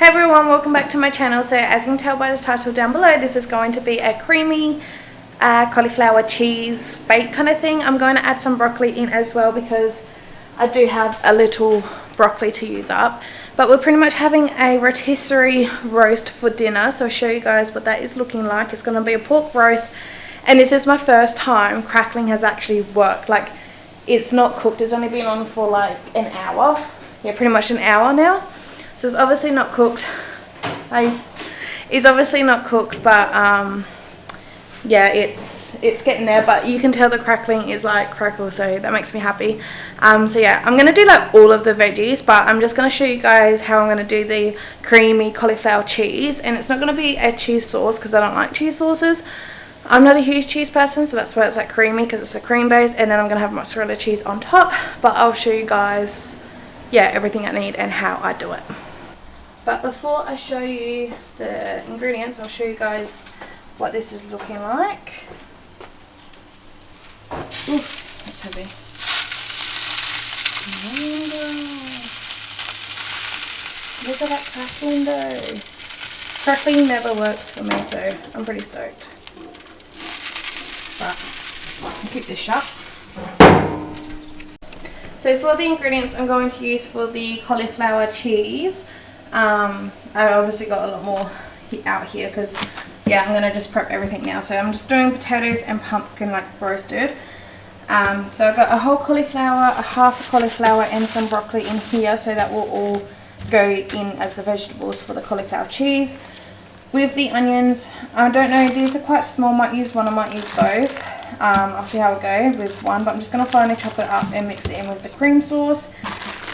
Hey everyone, welcome back to my channel. So as you can tell by the title down below, this is going to be a creamy cauliflower cheese bake kind of thing. I'm going to add some broccoli in as well because I do have a little broccoli to use up. But we're pretty much having a rotisserie roast for dinner, so I'll show you guys what that is looking like. It's going to be a pork roast, and this is my first time crackling has actually worked. Like, it's not cooked, it's only been on for like an hour. Yeah, pretty much an hour now. So it's obviously not cooked. It's obviously not cooked, but yeah, it's getting there. But you can tell the crackling is like crackle, so that makes me happy. So yeah, I'm gonna do like all of the veggies, but I'm just gonna show you guys how I'm gonna do the creamy cauliflower cheese. And it's not gonna be a cheese sauce because I don't like cheese sauces. I'm not a huge cheese person, so that's why it's like creamy, because it's a cream base. And then I'm gonna have mozzarella cheese on top. But I'll show you guys, yeah, everything I need and how I do it. But before I show you the ingredients, I'll show you guys what this is looking like. Oof, that's heavy. Look at that crackling though. Crackling never works for me, so I'm pretty stoked. But I can keep this shut. So for the ingredients I'm going to use for the cauliflower cheese, I obviously got a lot more out here because, yeah, I'm going to just prep everything now. So I'm just doing potatoes and pumpkin like roasted. So I've got a whole cauliflower, a half cauliflower and some broccoli in here. So that will all go in as the vegetables for the cauliflower cheese. With the onions, I don't know, these are quite small, might use one, I might use both. I'll see how I go with one, but I'm just going to finally chop it up and mix it in with the cream sauce.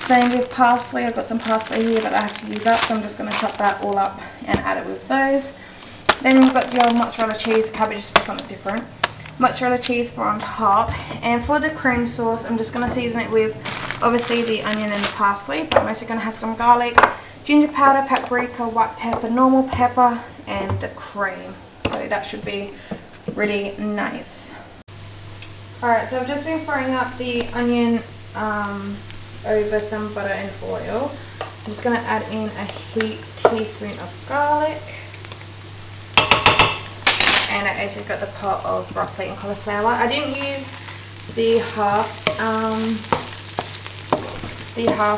Same with parsley. I've got some parsley here that I have to use up, so I'm just going to chop that all up and add it with those. Then you've got your mozzarella cheese, cabbages for something different. Mozzarella cheese for on top. And for the cream sauce, I'm just going to season it with obviously the onion and the parsley, but I'm also going to have some garlic, ginger powder, paprika, white pepper, normal pepper, and the cream. So that should be really nice. Alright, so I've just been frying up the onion over some butter and oil. I'm just going to add in a teaspoon of garlic. And I also got the pot of broccoli and cauliflower. I didn't use the half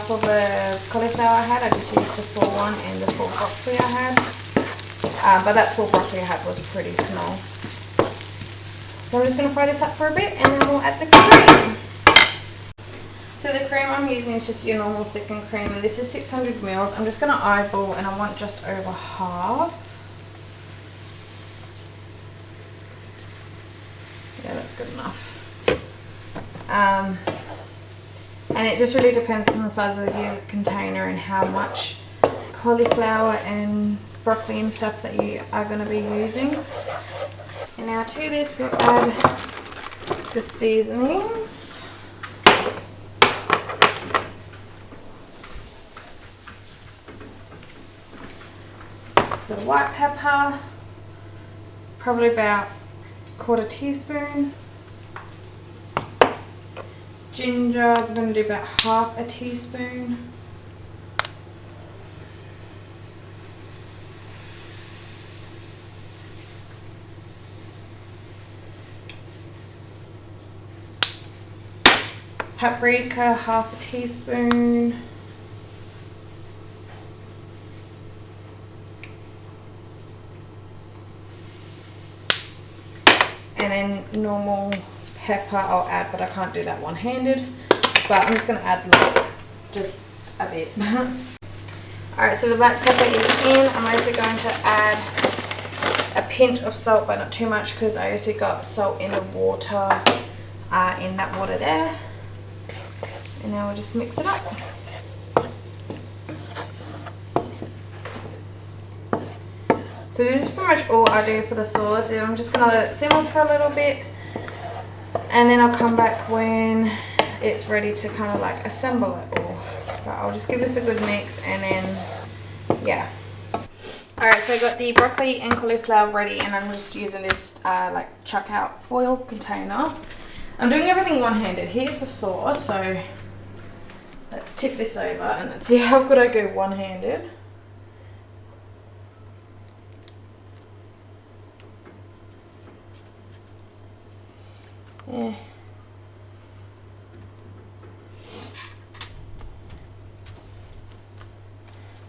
of the cauliflower I had. I just used the full one and the full broccoli I had. But that full broccoli I had was pretty small. So I'm just going to fry this up for a bit and then we'll add the cream. So the cream I'm using is just your normal thickened cream, and this is 600 mils. I'm just going to eyeball, and I want just over half. Yeah, that's good enough. And it just really depends on the size of your container and how much cauliflower and broccoli and stuff that you are going to be using. And now to this we'll add the seasonings. So white pepper, probably about quarter teaspoon. Ginger, I'm going to do about half a teaspoon. Paprika, half a teaspoon. And then normal pepper I'll add, but I can't do that one-handed. But I'm just going to add like just a bit. Alright, so the black pepper is in. I'm also going to add a pinch of salt, but not too much because I also got salt in the water, in that water there. And now we'll just mix it up. So this is pretty much all I do for the sauce. I'm just going to let it simmer for a little bit. And then I'll come back when it's ready to kind of like assemble it all. But I'll just give this a good mix and then, yeah. Alright, so I got the broccoli and cauliflower ready, and I'm just using this like chuck out foil container. I'm doing everything one-handed. Here's the sauce, so let's tip this over and let's see how good I go one-handed. Yeah.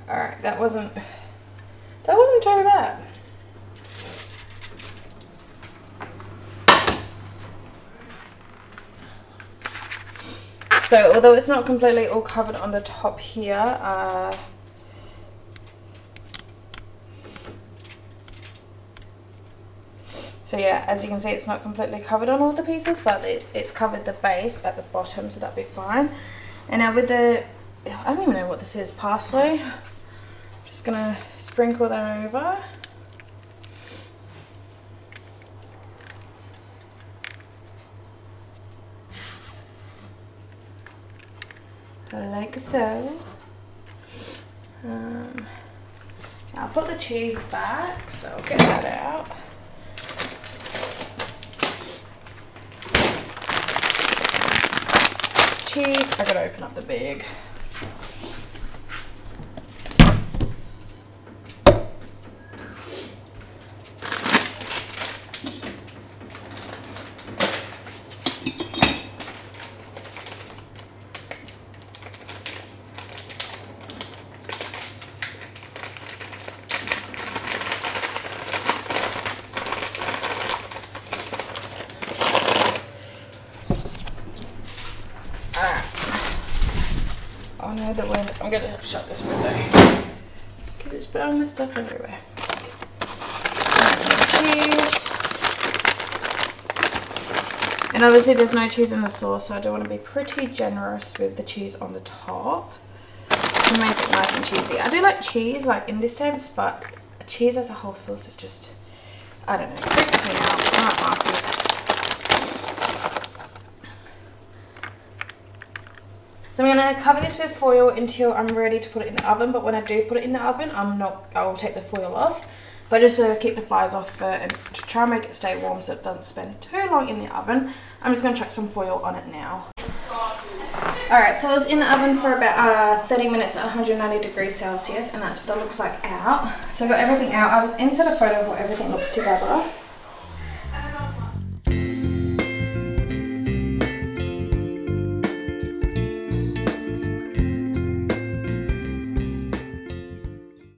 Alright, that wasn't too bad. So although it's not completely all covered on the top here, so yeah, as you can see, it's not completely covered on all the pieces, but it's covered the base at the bottom, so that'll be fine. And now with the, I don't even know what this is, parsley. Just gonna sprinkle that over. Like so. I'll put the cheese back, so I'll get that out. Cheese, I gotta open up the bag. Oh no, the wind. I'm gonna shut this window because it's blowing my stuff everywhere. Cheese. And obviously there's no cheese in the sauce, so I do want to be pretty generous with the cheese on the top to make it nice and cheesy. I do like cheese, like in this sense, but cheese as a whole sauce is just, I don't know, freaks me out. I don't like it. So I'm going to cover this with foil until I'm ready to put it in the oven, but when I do put it in the oven, I will take the foil off, but just to keep the flies off and to try and make it stay warm so it doesn't spend too long in the oven, I'm just going to chuck some foil on it now. Alright, so I was in the oven for about 30 minutes at 190 degrees Celsius, and that's what it looks like out. So I got everything out. I'll insert a photo of what everything looks together.